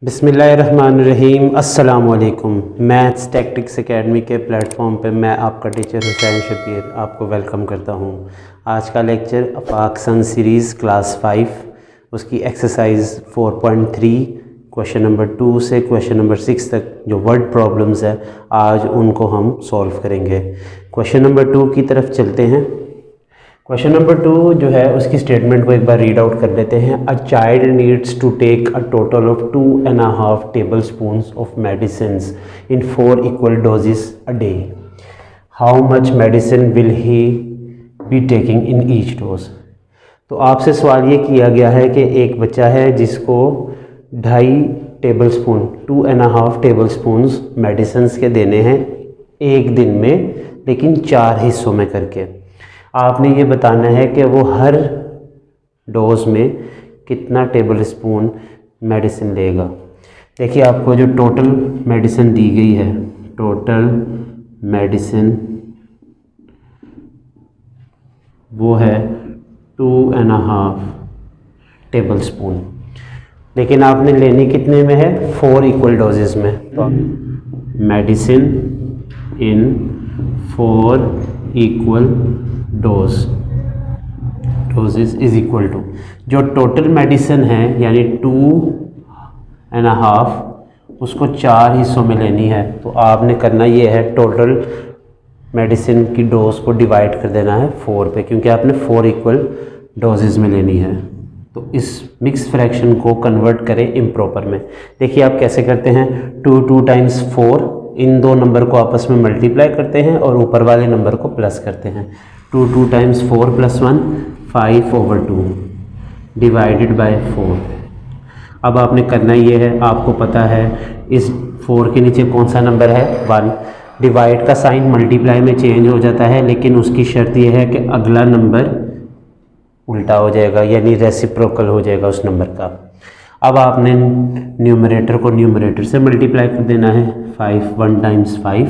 बिस्मिल्लाहिर्रहमानिर्रहीम। अस्सलाम वालेकुम। मैथ्स टैक्टिक्स एकेडमी के प्लेटफॉर्म पे मैं आपका टीचर हुसैन शबीर आपको वेलकम करता हूँ। आज का लेक्चर अफाक सन सीरीज़ क्लास 5 उसकी एक्सरसाइज 4.3 क्वेश्चन नंबर 2 से क्वेश्चन नंबर 6 तक जो वर्ड प्रॉब्लम्स है आज उनको हम सॉल्व करेंगे। क्वेश्चन नंबर 2 की तरफ चलते हैं। क्वेश्चन नंबर 2 जो है उसकी स्टेटमेंट को एक बार रीड आउट कर लेते हैं। A child needs to take a total of 2.5 table spoons of medicines in 4 equal doses a day. How much medicine will he be taking in each dose. तो आपसे सवाल ये किया गया है कि एक बच्चा है जिसको 2.5 table spoon 2.5 table spoons medicines के देने हैं एक दिन में, लेकिन 4 हिस्सों में करके। आपने ये बताना है कि वो हर डोज में कितना टेबल स्पून मेडिसिन लेगा। देखिए आपको जो टोटल मेडिसिन दी गई है, टोटल मेडिसिन वो है 2.5 टेबल स्पून, लेकिन आपने लेनी कितने में है? 4 इक्वल डोजेस में। तो medicine in 4 equal doses is equal to जो टोटल मेडिसिन है यानी 2.5 उसको 4 हिस्सों में लेनी है। तो आपने करना ये है टोटल मेडिसिन की डोज को डिवाइड कर देना है 4 पे, क्योंकि आपने 4 इक्वल डोजेस में लेनी है। तो इस मिक्स फ्रैक्शन को कन्वर्ट करें इम्प्रॉपर में। देखिए आप कैसे करते हैं, 2 टाइम्स 4, इन दो नंबर को आपस में मल्टीप्लाई करते हैं और ऊपर वाले नंबर को प्लस करते हैं। 2 टाइम्स 4 + 1 5/2 डिवाइडेड बाय 4। अब आपने करना ये है, आपको पता है इस 4 के नीचे कौन सा नंबर है? 1। डिवाइड का साइन मल्टीप्लाई में चेंज हो जाता है, लेकिन उसकी शर्त यह है कि अगला नंबर उल्टा हो जाएगा, यानी रेसिप्रोकल हो जाएगा उस नंबर का। अब आपने न्यूमरेटर को न्यूमरेटर से मल्टीप्लाई कर देना है 1 टाइम्स 5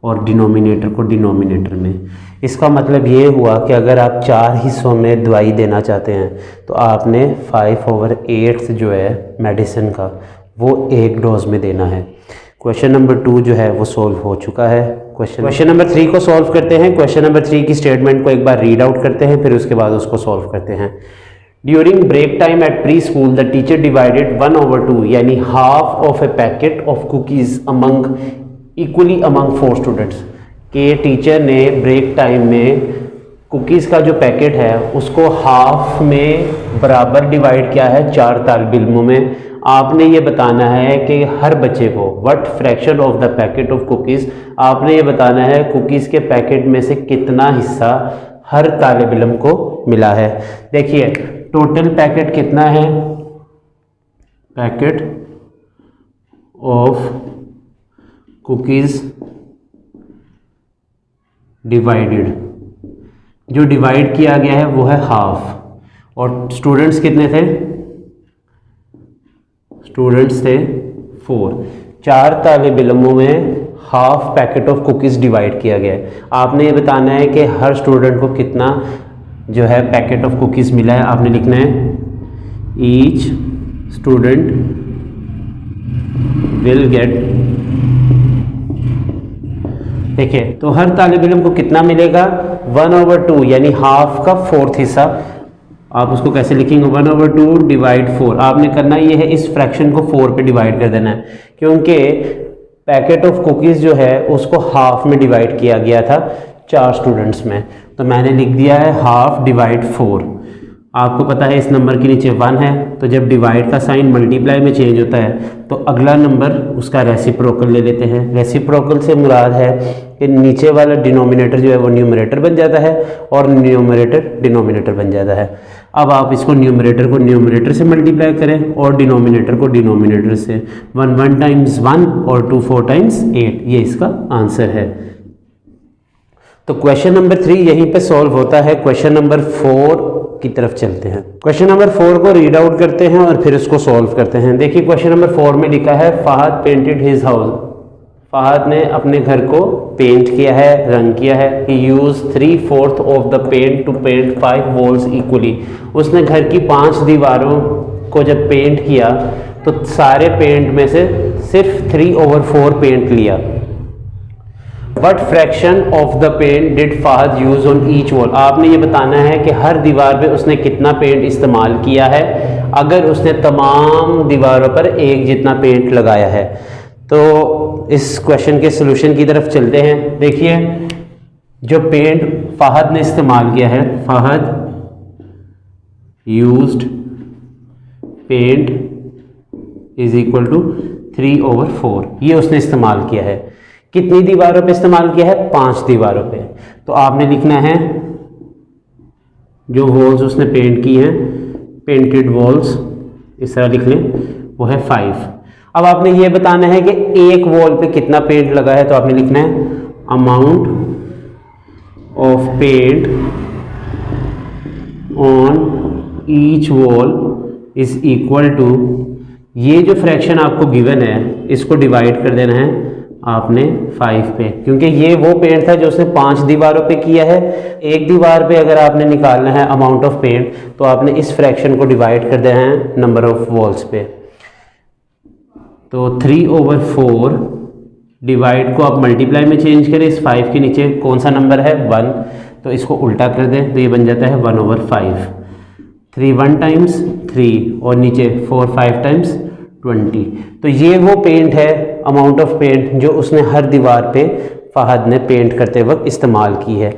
और डिनोमिनेटर को डिनोमिनेटर में। इसका मतलब ये हुआ कि अगर आप 4 हिस्सों में दवाई देना चाहते हैं तो आपने 5/8 जो है मेडिसिन का वो एक डोज में देना है। क्वेश्चन नंबर 2 जो है वो सॉल्व हो चुका है। क्वेश्चन नंबर 3 को सॉल्व करते हैं। क्वेश्चन नंबर 3 की स्टेटमेंट को एक बार रीड आउट करते हैं, फिर उसके बाद उसको सॉल्व करते हैं। During break time at pre school the teacher divided 1/2 यानी half of a packet of cookies among equally among 4 students. के टीचर ने ब्रेक टाइम में कुकीज़ का जो पैकेट है उसको हाफ में बराबर डिवाइड किया है 4 तालिब इल्मों में। आपने ये बताना है कि हर बच्चे को what fraction of the packet of cookies, आपने ये बताना है कुकीज़ के पैकेट में से कितना हिस्सा हर तालिब इल्म को मिला है। देखिए टोटल पैकेट कितना है? पैकेट ऑफ कुकीज़ डिवाइडेड, जो डिवाइड किया गया है वो है हाफ। और स्टूडेंट्स कितने थे? स्टूडेंट्स थे 4। 4 तालिब इल्मों में half packet of cookies divide किया गया है। आपने ये बताना है कि हर स्टूडेंट को कितना जो है पैकेट ऑफ कुकीज़ मिला है। आपने लिखना है ईच स्टूडेंट विल गेट। देखिए तो हर तालिब इल्म को कितना मिलेगा? 1/2 यानी हाफ का 4th हिस्सा। आप उसको कैसे लिखेंगे? 1/2 डिवाइड 4। आपने करना ये है इस फ्रैक्शन को 4 पे डिवाइड कर देना है, क्योंकि पैकेट ऑफ कुकीज़ जो है उसको हाफ में डिवाइड किया गया था 4 स्टूडेंट्स में। तो मैंने लिख दिया है हाफ डिवाइड 4। आपको पता है इस नंबर के नीचे 1 है, तो जब डिवाइड का साइन मल्टीप्लाई में चेंज होता है तो अगला नंबर उसका रेसिप्रोकल ले लेते हैं। रेसिप्रोकल से मुराद है कि नीचे वाला डिनोमिनेटर जो है वो न्यूमरेटर बन जाता है और न्यूमरेटर डिनोमिनेटर बन जाता है। अब आप इसको न्यूमरेटर को न्यूमरेटर से मल्टीप्लाई करें और डिनोमिनेटर को डिनोमिनेटर से। 1 टाइम्स 1 और 2 4 टाइम्स 8, ये इसका आंसर है। तो क्वेश्चन नंबर 3 यहीं पे सॉल्व होता है। क्वेश्चन नंबर 4 की तरफ चलते हैं। क्वेश्चन नंबर 4 को रीड आउट करते हैं और फिर उसको सॉल्व करते हैं। देखिए क्वेश्चन नंबर 4 में लिखा है Fahad painted his house. Fahad ने अपने घर को पेंट किया है, रंग किया है। He use 3/4 of the paint to paint 5 walls equally. उसने घर की 5 दीवारों को जब पेंट किया तो सारे पेंट में से सिर्फ 3/4 पेंट लिया। What fraction of the paint did Fahad use on each wall, आपने ये बताना है कि हर दीवार पे उसने कितना पेंट इस्तेमाल किया है अगर उसने तमाम दीवारों पर एक जितना पेंट लगाया है। तो इस क्वेश्चन के सलूशन की तरफ चलते हैं। देखिए जो पेंट फहद ने इस्तेमाल किया है, Fahad used paint is equal to 3/4, ये उसने इस्तेमाल किया है। कितनी दीवारों पे इस्तेमाल किया है? 5 दीवारों पे। तो आपने लिखना है जो वॉल्स उसने पेंट की हैं, पेंटेड वॉल्स इस तरह लिख लें, वो है 5। अब आपने ये बताना है कि एक वॉल पे कितना पेंट लगा है, तो आपने लिखना है amount of paint on each wall is equal to, ये जो फ्रैक्शन आपको गिवन है इसको डिवाइड कर देना है आपने 5 पे, क्योंकि ये वो पेंट था जो उसने 5 दीवारों पे किया है। एक दीवार पे अगर आपने निकालना है अमाउंट ऑफ पेंट तो आपने इस फ्रैक्शन को डिवाइड कर देना है नंबर ऑफ वॉल्स पे। तो 3/4 डिवाइड को आप मल्टीप्लाई में चेंज करें, इस 5 के नीचे कौन सा नंबर है? 1, तो इसको उल्टा कर दें तो ये बन जाता है 1/5। 3 1 टाइम्स 3 और नीचे 4 5 टाइम्स 20। तो ये वो पेंट है, अमाउंट ऑफ पेंट जो उसने हर दीवार पे फहद ने पेंट करते वक्त इस्तेमाल की है।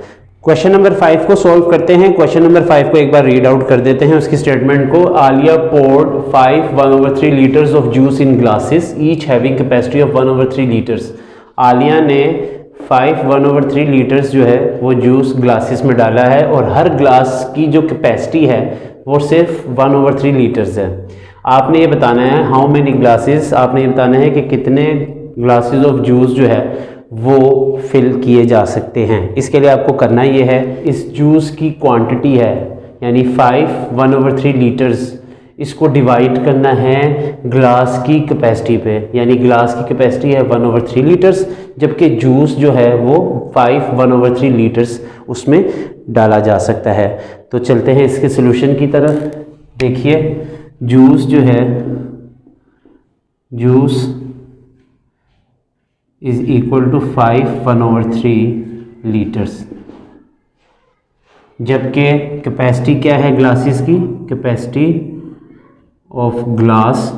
क्वेश्चन नंबर 5 को सॉल्व करते हैं। क्वेश्चन नंबर 5 को एक बार रीड आउट कर देते हैं उसकी स्टेटमेंट को। Aliya poured 5 1/3 litres of juice in glasses each having capacity of 1/3 litres. Aliya ने 5 1/3 लीटर्स जो है वो जूस ग्लासेस में डाला है और हर ग्लास की जो कैपेसिटी है वो सिर्फ 1/3 लीटर्स है। आपने ये बताना है हाउ मेनी ग्लासेस, आपने ये बताना है कि कितने ग्लासेस ऑफ जूस जो है वो फिल किए जा सकते हैं। इसके लिए आपको करना ये है, इस जूस की क्वांटिटी है यानी 5 1/3 लीटर्स, इसको डिवाइड करना है ग्लास की कैपेसिटी पे, यानी ग्लास की कैपेसिटी है 1/3 लीटर्स, जबकि जूस जो है वो 5 1/3 लीटर्स उसमें डाला जा सकता है। तो चलते हैं इसके सोल्यूशन की तरफ। देखिए जूस जो है, juice is equal to 5 1/3 litres, जबकि कैपेसिटी क्या है ग्लासेस की? Capacity of glass,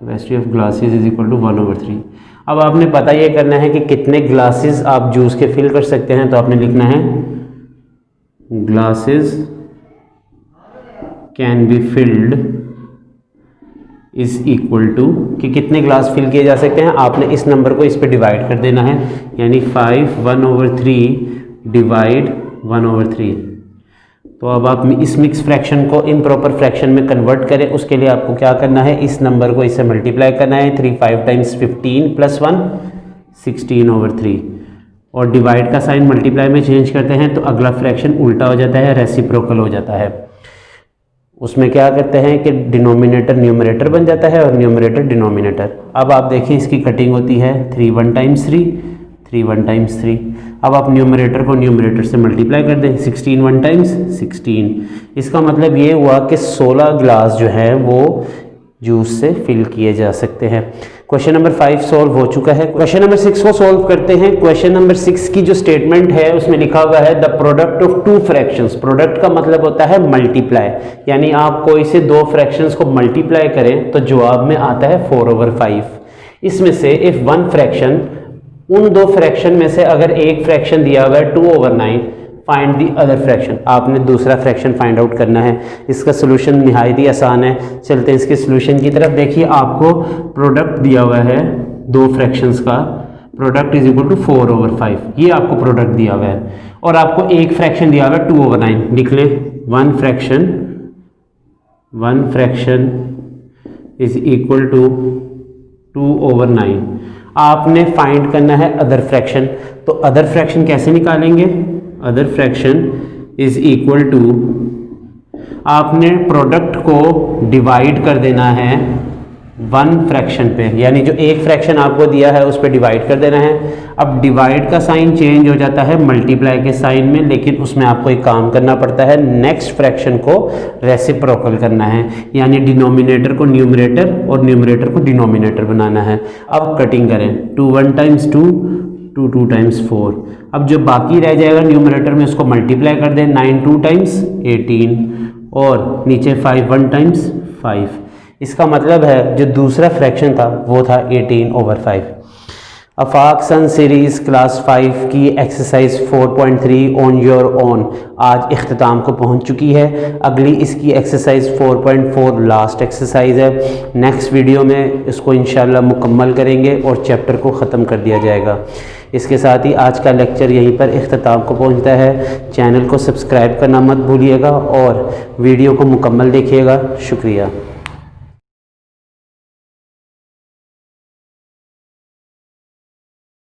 capacity of glasses is equal to 1/3। अब आपने पता ये करना है कि कितने ग्लासेस आप जूस के फिल कर सकते हैं, तो आपने लिखना है glasses can be filled is equal to, कि कितने ग्लास फिल किए जा सकते हैं, आपने इस नंबर को इस पे डिवाइड कर देना है, यानी 5 1/3 डिवाइड 1/3। तो अब आप इस मिक्स फ्रैक्शन को इम्प्रॉपर फ्रैक्शन में कन्वर्ट करें, उसके लिए आपको क्या करना है, इस नंबर को इससे मल्टीप्लाई करना है। 3 5 टाइम्स 15 + 1 16/3, और डिवाइड का साइन मल्टीप्लाई में चेंज करते हैं तो अगला फ्रैक्शन उल्टा हो जाता है, रेसिप्रोकल हो जाता है। उसमें क्या करते हैं कि डिनोमिनेटर न्यूमरेटर बन जाता है और न्यूमरेटर डिनोमिनेटर। अब आप देखिए इसकी कटिंग होती है 3 1 टाइम्स 3 3 1 टाइम्स 3। अब आप न्यूमरेटर को न्यूमरेटर से मल्टीप्लाई कर दें, 16 1 टाइम्स 16। इसका मतलब ये हुआ कि 16 ग्लास जो है वो जूस से फिल किए जा सकते हैं। क्वेश्चन नंबर 5 सॉल्व हो चुका है। क्वेश्चन नंबर 6 को सॉल्व करते हैं। क्वेश्चन नंबर 6 की जो स्टेटमेंट है उसमें लिखा हुआ है the product of 2 fractions. Product का मतलब होता है मल्टीप्लाई, यानी आप कोई से 2 फ्रैक्शंस को मल्टीप्लाई करें तो जवाब में आता है 4/5। इसमें से इफ वन फ्रैक्शन, उन 2 फ्रैक्शन में से अगर एक फ्रैक्शन दिया हुआ है 2/9, फाइंड दी अदर फ्रैक्शन, आपने दूसरा फ्रैक्शन फाइंड आउट करना है। इसका सोल्यूशन निहायत ही आसान है। चलते हैं इसके सोल्यूशन की तरफ। देखिए आपको प्रोडक्ट दिया हुआ है 2 फ्रैक्शंस का, प्रोडक्ट इज इक्वल टू 4/5, ये आपको प्रोडक्ट दिया हुआ है, और आपको एक फ्रैक्शन दिया हुआ है 2/9। लिख लें one fraction is equal to 2/9। आपने फाइंड करना है अदर फ्रैक्शन, तो अदर फ्रैक्शन कैसे निकालेंगे? Other fraction is equal to, आपने प्रोडक्ट को डिवाइड कर देना है 1 फ्रैक्शन पे, यानी जो एक फ्रैक्शन आपको दिया है उस पर डिवाइड कर देना है। अब डिवाइड का साइन चेंज हो जाता है मल्टीप्लाई के साइन में, लेकिन उसमें आपको एक काम करना पड़ता है, नेक्स्ट फ्रैक्शन को रेसिप्रोकल करना है, यानी डिनोमिनेटर को न्यूमरेटर और न्यूमरेटर को डिनोमिनेटर बनाना है। अब कटिंग करें, 2 1 टाइम्स 2, 2 2 टाइम्स 4। अब जो बाकी रह जाएगा न्यूमरेटर में उसको मल्टीप्लाई कर दें, 9 2 टाइम्स 18 और नीचे 5 1 टाइम्स 5। इसका मतलब है जो दूसरा फ्रैक्शन था वो था 18/5। आफाक सन सीरीज़ क्लास 5 की एक्सरसाइज 4.3 ऑन योर ओन आज इख्तिताम को पहुंच चुकी है। अगली इसकी एक्सरसाइज 4.4 लास्ट एक्सरसाइज है। नेक्स्ट वीडियो में इसको इंशाल्लाह मुकम्मल करेंगे और चैप्टर को ख़त्म कर दिया जाएगा। इसके साथ ही आज का लेक्चर यहीं पर इख्तिताम को पहुंचता है। चैनल को सब्सक्राइब करना मत भूलिएगा और वीडियो को मुकम्मल देखिएगा। शुक्रिया।